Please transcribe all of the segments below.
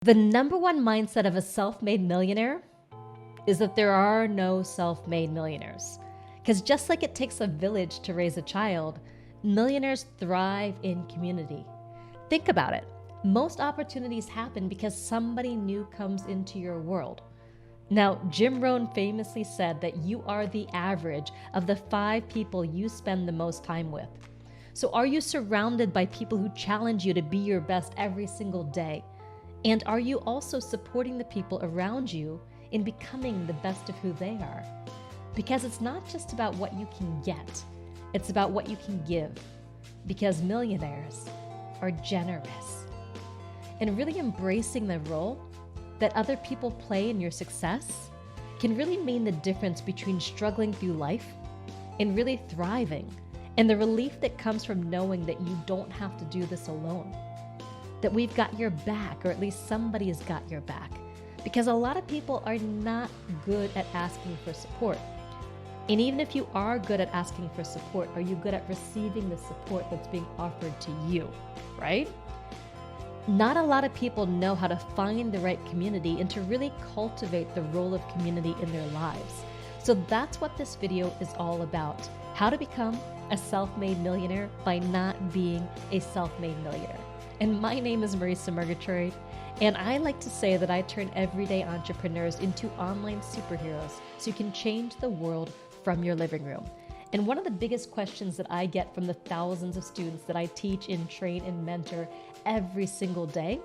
The number one mindset of a self-made millionaire is that there are no self-made millionaires. Because just like it takes a village to raise a child, millionaires thrive in community. Think about it. Most opportunities happen because somebody new comes into your world. Now, Jim Rohn famously said that you are the average of the 5 people you spend the most time with. So are you surrounded by people who challenge you to be your best every single day? And are you also supporting the people around you in becoming the best of who they are? Because it's not just about what you can get, it's about what you can give. Because millionaires are generous. And really embracing the role that other people play in your success can really mean the difference between struggling through life and really thriving, and the relief that comes from knowing that you don't have to do this alone. That we've got your back, or at least somebody has got your back. Because a lot of people are not good at asking for support. And even if you are good at asking for support, are you good at receiving the support that's being offered to you, right? Not a lot of people know how to find the right community and to really cultivate the role of community in their lives. So that's what this video is all about. How to become a self-made millionaire by not being a self-made millionaire. And my name is Marisa Murgatroyd, and I like to say that I turn everyday entrepreneurs into online superheroes so you can change the world from your living room. And one of the biggest questions that I get from the thousands of students that I teach and train and mentor every single day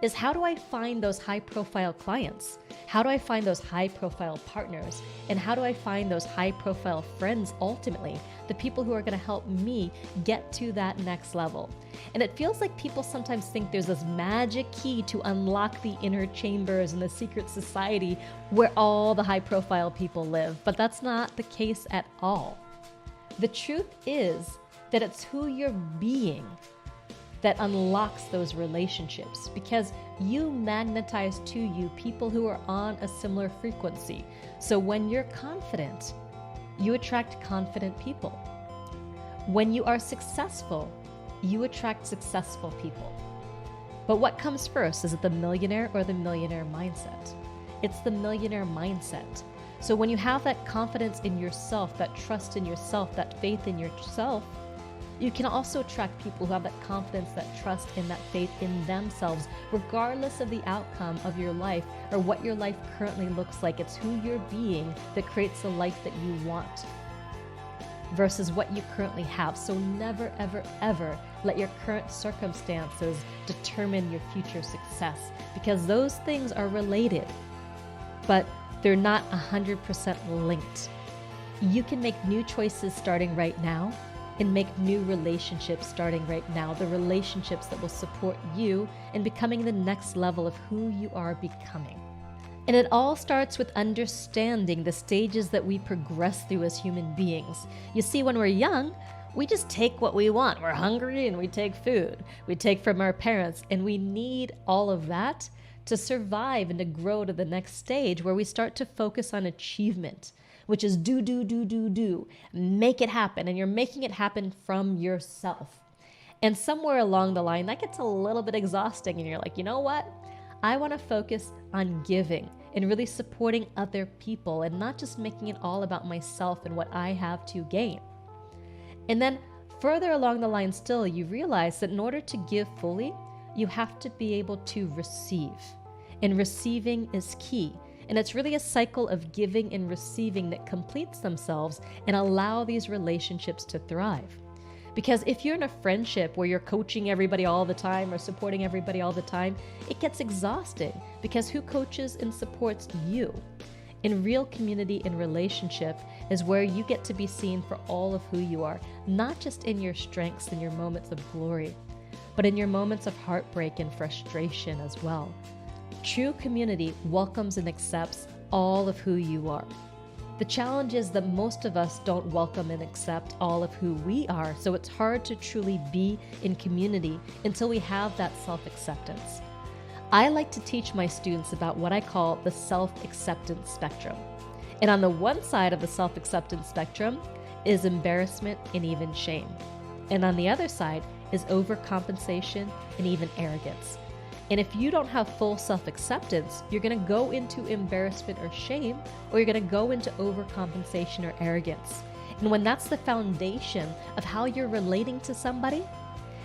is, how do I find those high-profile clients? How do I find those high-profile partners? And how do I find those high-profile friends ultimately, the people who are going to help me get to that next level? And it feels like people sometimes think there's this magic key to unlock the inner chambers and the secret society where all the high-profile people live, but that's not the case at all. The truth is that it's who you're being that unlocks those relationships, because you magnetize to you people who are on a similar frequency. So when you're confident, you attract confident people. When you are successful, you attract successful people. But what comes first? Is it the millionaire or the millionaire mindset? It's the millionaire mindset. So when you have that confidence in yourself, that trust in yourself, that faith in yourself, you can also attract people who have that confidence, that trust, and that faith in themselves, regardless of the outcome of your life or what your life currently looks like. It's who you're being that creates the life that you want versus what you currently have. So never, ever, ever let your current circumstances determine your future success, because those things are related, but they're not 100% linked. You can make new choices starting right now and make new relationships starting right now, the relationships that will support you in becoming the next level of who you are becoming. And it all starts with understanding the stages that we progress through as human beings. You see, when we're young, we just take what we want. We're hungry and we take food. We take from our parents, and we need all of that to survive and to grow to the next stage where we start to focus on achievement, which is do, make it happen. And you're making it happen from yourself. And somewhere along the line, that gets a little bit exhausting, and you're like, you know what? I want to focus on giving and really supporting other people and not just making it all about myself and what I have to gain. And then further along the line still, you realize that in order to give fully, you have to be able to receive. And receiving is key. And it's really a cycle of giving and receiving that completes themselves and allow these relationships to thrive. Because if you're in a friendship where you're coaching everybody all the time or supporting everybody all the time, it gets exhausting, because who coaches and supports you? In real community and relationship is where you get to be seen for all of who you are, not just in your strengths and your moments of glory, but in your moments of heartbreak and frustration as well. True community welcomes and accepts all of who you are. The challenge is that most of us don't welcome and accept all of who we are, so it's hard to truly be in community until we have that self-acceptance. I like to teach my students about what I call the self-acceptance spectrum. And on the one side of the self-acceptance spectrum is embarrassment and even shame. And on the other side is overcompensation and even arrogance. And if you don't have full self-acceptance, you're going to go into embarrassment or shame, or you're going to go into overcompensation or arrogance. And when that's the foundation of how you're relating to somebody,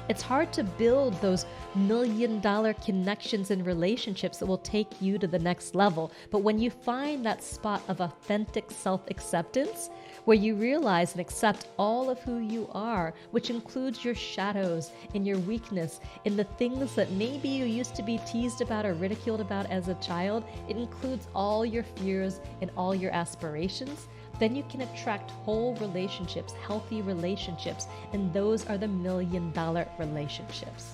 it's hard to build those million-dollar connections and relationships that will take you to the next level. But when you find that spot of authentic self-acceptance, where you realize and accept all of who you are, which includes your shadows and your weakness and the things that maybe you used to be teased about or ridiculed about as a child, it includes all your fears and all your aspirations, then you can attract whole relationships, healthy relationships, and those are the million-dollar relationships.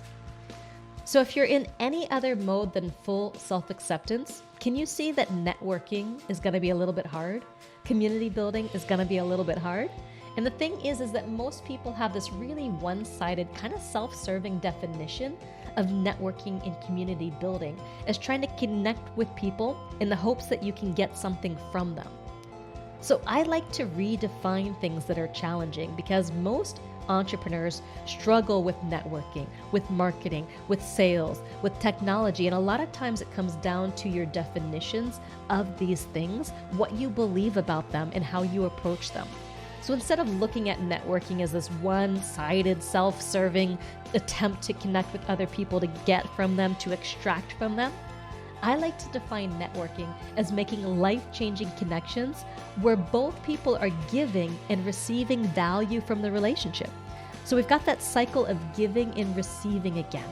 So if you're in any other mode than full self-acceptance, can you see that networking is going to be a little bit hard? Community building is going to be a little bit hard? And the thing is that most people have this really one-sided, kind of self-serving definition of networking and community building as trying to connect with people in the hopes that you can get something from them. So I like to redefine things that are challenging because most entrepreneurs struggle with networking, with marketing, with sales, with technology, and a lot of times it comes down to your definitions of these things, what you believe about them, and how you approach them. So instead of looking at networking as this one-sided, self-serving attempt to connect with other people to get from them, to extract from them, I like to define networking as making life-changing connections where both people are giving and receiving value from the relationship. So we've got that cycle of giving and receiving again.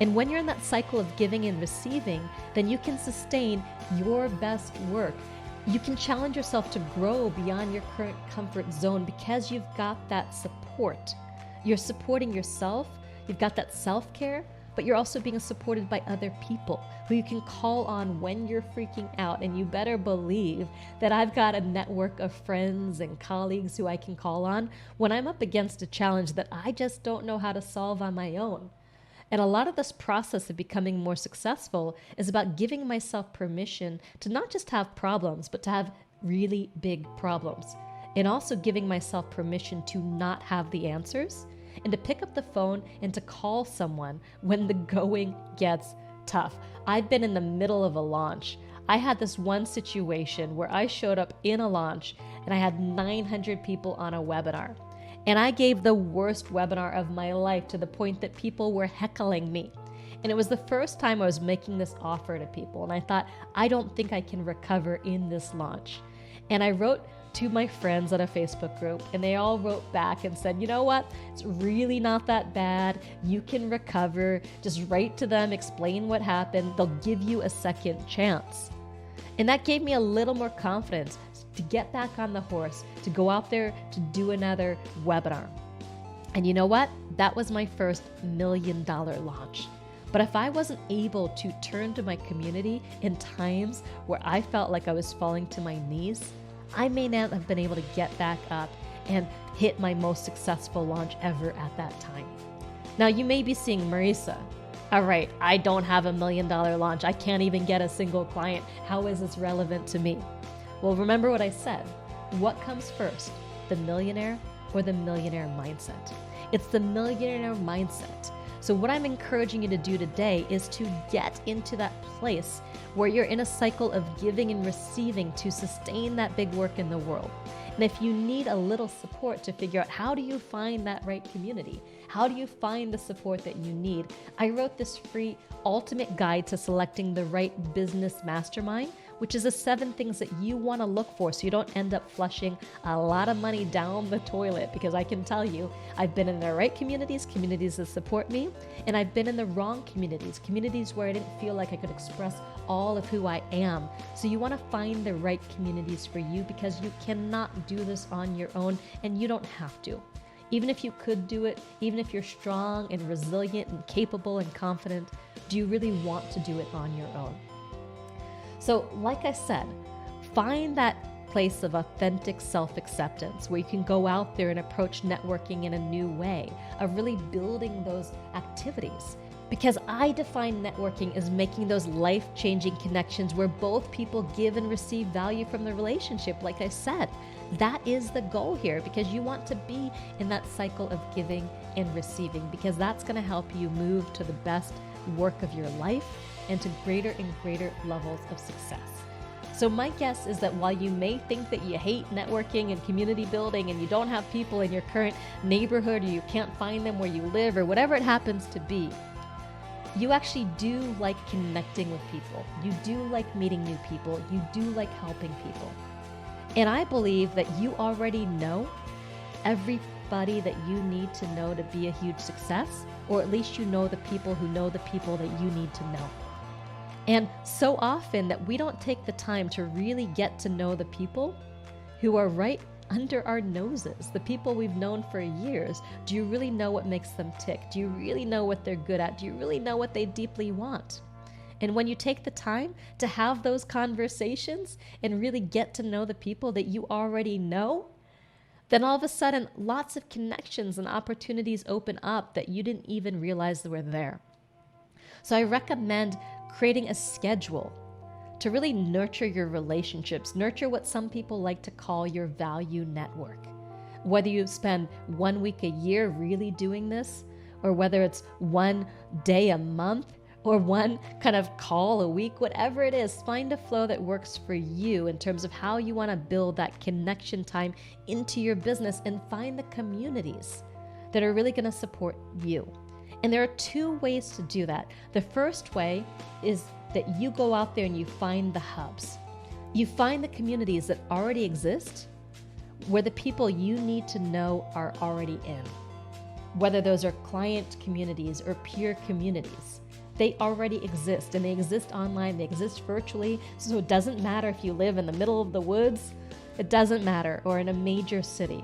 And when you're in that cycle of giving and receiving, then you can sustain your best work. You can challenge yourself to grow beyond your current comfort zone because you've got that support. You're supporting yourself, you've got that self-care, but you're also being supported by other people who you can call on when you're freaking out. And you better believe that I've got a network of friends and colleagues who I can call on when I'm up against a challenge that I just don't know how to solve on my own. And a lot of this process of becoming more successful is about giving myself permission to not just have problems, but to have really big problems. And also giving myself permission to not have the answers, and to pick up the phone and to call someone when the going gets tough. I've been in the middle of a launch. I had this one situation where I showed up in a launch and I had 900 people on a webinar. And I gave the worst webinar of my life to the point that people were heckling me. And it was the first time I was making this offer to people. And I thought, I don't think I can recover in this launch. And I wrote to my friends on a Facebook group, and they all wrote back and said, you know what, it's really not that bad. You can recover. Just write to them, explain what happened. They'll give you a second chance. And that gave me a little more confidence to get back on the horse, to go out there to do another webinar. And you know what? That was my first $1 million launch. But if I wasn't able to turn to my community in times where I felt like I was falling to my knees, I may not have been able to get back up and hit my most successful launch ever at that time. Now you may be seeing, Marisa, all right, I don't have $1 million launch. I can't even get a single client. How is this relevant to me? Well, remember what I said. What comes first, the millionaire or the millionaire mindset? It's the millionaire mindset. So what I'm encouraging you to do today is to get into that place where you're in a cycle of giving and receiving to sustain that big work in the world. And if you need a little support to figure out how do you find that right community, how do you find the support that you need, I wrote this free ultimate guide to selecting the right business mastermind, which is the 7 things that you want to look for so you don't end up flushing a lot of money down the toilet. Because I can tell you, I've been in the right communities that support me, and I've been in the wrong communities where I didn't feel like I could express all of who I am. So you want to find the right communities for you, because you cannot do this on your own, and you don't have to. Even if you could do it, even if you're strong and resilient and capable and confident, do you really want to do it on your own? So like I said, find that place of authentic self-acceptance where you can go out there and approach networking in a new way, of really building those activities. Because I define networking as making those life-changing connections where both people give and receive value from the relationship. Like I said, that is the goal here, because you want to be in that cycle of giving and receiving, because that's going to help you move to the best work of your life and to greater and greater levels of success. So my guess is that while you may think that you hate networking and community building and you don't have people in your current neighborhood or you can't find them where you live or whatever it happens to be, you actually do like connecting with people. You do like meeting new people. You do like helping people. And I believe that you already know everybody that you need to know to be a huge success, or at least you know the people who know the people that you need to know. And so often that we don't take the time to really get to know the people who are right under our noses, the people we've known for years. Do you really know what makes them tick? Do you really know what they're good at? Do you really know what they deeply want? And when you take the time to have those conversations and really get to know the people that you already know, then all of a sudden, lots of connections and opportunities open up that you didn't even realize were there. So I recommend creating a schedule to really nurture your relationships, nurture what some people like to call your value network. Whether you spend 1 week a year really doing this, or whether it's 1 day a month, or 1 kind of call a week, whatever it is, find a flow that works for you in terms of how you want to build that connection time into your business, and find the communities that are really going to support you. And there are 2 ways to do that. The first way is that you go out there and you find the hubs. You find the communities that already exist, where the people you need to know are already in. Whether those are client communities or peer communities, they already exist, and they exist online, they exist virtually. So it doesn't matter if you live in the middle of the woods, it doesn't matter, or in a major city.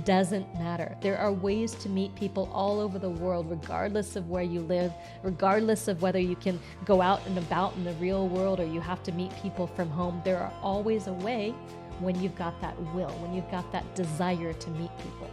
Doesn't matter. There are ways to meet people all over the world, regardless of where you live, regardless of whether you can go out and about in the real world or you have to meet people from home. There are always a way when you've got that will, when you've got that desire to meet people.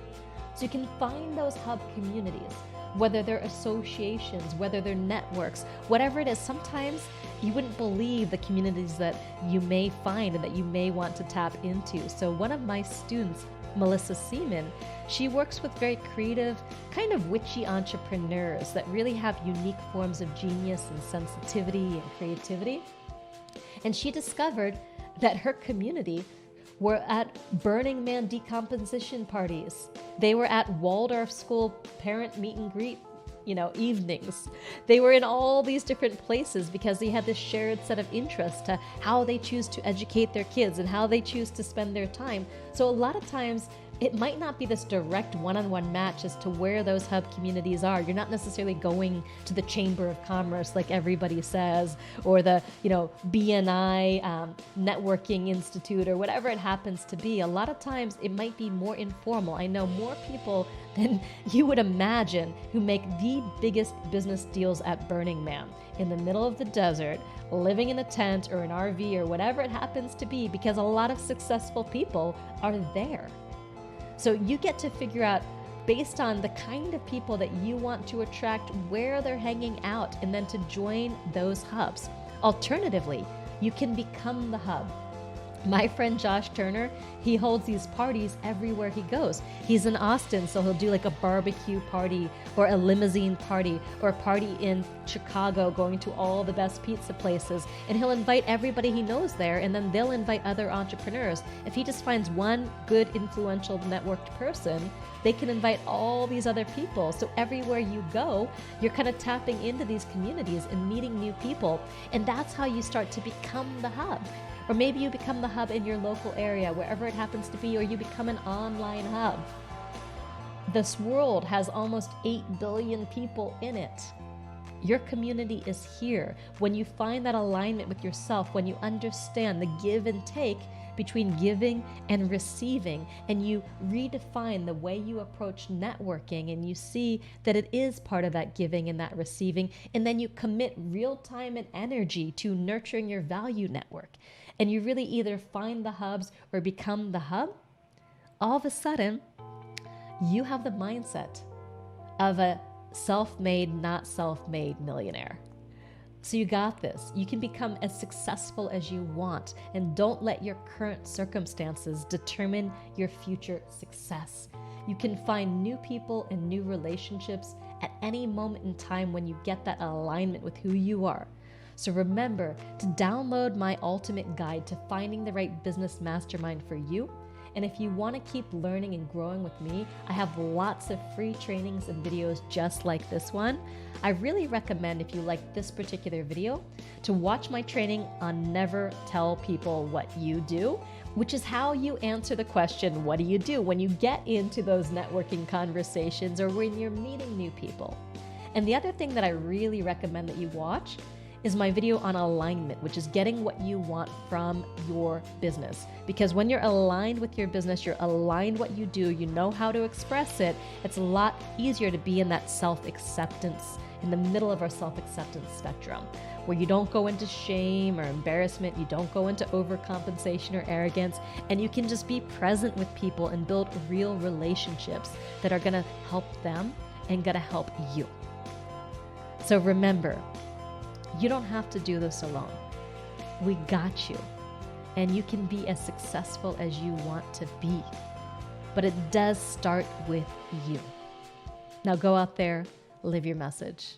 So you can find those hub communities, whether they're associations, whether they're networks, whatever it is. Sometimes you wouldn't believe the communities that you may find and that you may want to tap into. So one of my students, Melissa Seaman, she works with very creative, kind of witchy entrepreneurs that really have unique forms of genius and sensitivity and creativity. And she discovered that her community were at Burning Man decomposition parties. They were at Waldorf School parent meet and greet, evenings. They were in all these different places because they had this shared set of interests to how they choose to educate their kids and how they choose to spend their time. So a lot of times it might not be this direct one-on-one match as to where those hub communities are. You're not necessarily going to the Chamber of Commerce like everybody says, or the BNI Networking Institute, or whatever it happens to be. A lot of times it might be more informal. I know more people than you would imagine who make the biggest business deals at Burning Man, in the middle of the desert, living in a tent or an RV or whatever it happens to be, because a lot of successful people are there. So you get to figure out, based on the kind of people that you want to attract, where they're hanging out, and then to join those hubs. Alternatively, you can become the hub. My friend Josh Turner, he holds these parties everywhere he goes. He's in Austin, so he'll do like a barbecue party or a limousine party or a party in Chicago, going to all the best pizza places. And he'll invite everybody he knows there, and then they'll invite other entrepreneurs. If he just finds one good, influential, networked person, they can invite all these other people. So everywhere you go, you're kind of tapping into these communities and meeting new people. And that's how you start to become the hub. Or maybe you become the hub in your local area, wherever it happens to be, or you become an online hub. This world has almost 8 billion people in it. Your community is here. When you find that alignment with yourself, when you understand the give and take between giving and receiving, and you redefine the way you approach networking, and you see that it is part of that giving and that receiving, and then you commit real time and energy to nurturing your value network, and you really either find the hubs or become the hub, all of a sudden, you have the mindset of a self-made, not self-made millionaire. So you got this. You can become as successful as you want, and don't let your current circumstances determine your future success. You can find new people and new relationships at any moment in time when you get that alignment with who you are. So remember to download my ultimate guide to finding the right business mastermind for you. And if you want to keep learning and growing with me, I have lots of free trainings and videos just like this one. I really recommend, if you like this particular video, to watch my training on Never Tell People What You Do, which is how you answer the question, what do you do when you get into those networking conversations or when you're meeting new people? And the other thing that I really recommend that you watch is my video on alignment, which is getting what you want from your business. Because when you're aligned with your business, you're aligned what you do, you know how to express it, it's a lot easier to be in that self-acceptance, in the middle of our self-acceptance spectrum, where you don't go into shame or embarrassment, you don't go into overcompensation or arrogance, and you can just be present with people and build real relationships that are gonna help them and gonna help you. So remember, you don't have to do this alone. We got you. And you can be as successful as you want to be. But it does start with you. Now go out there, live your message.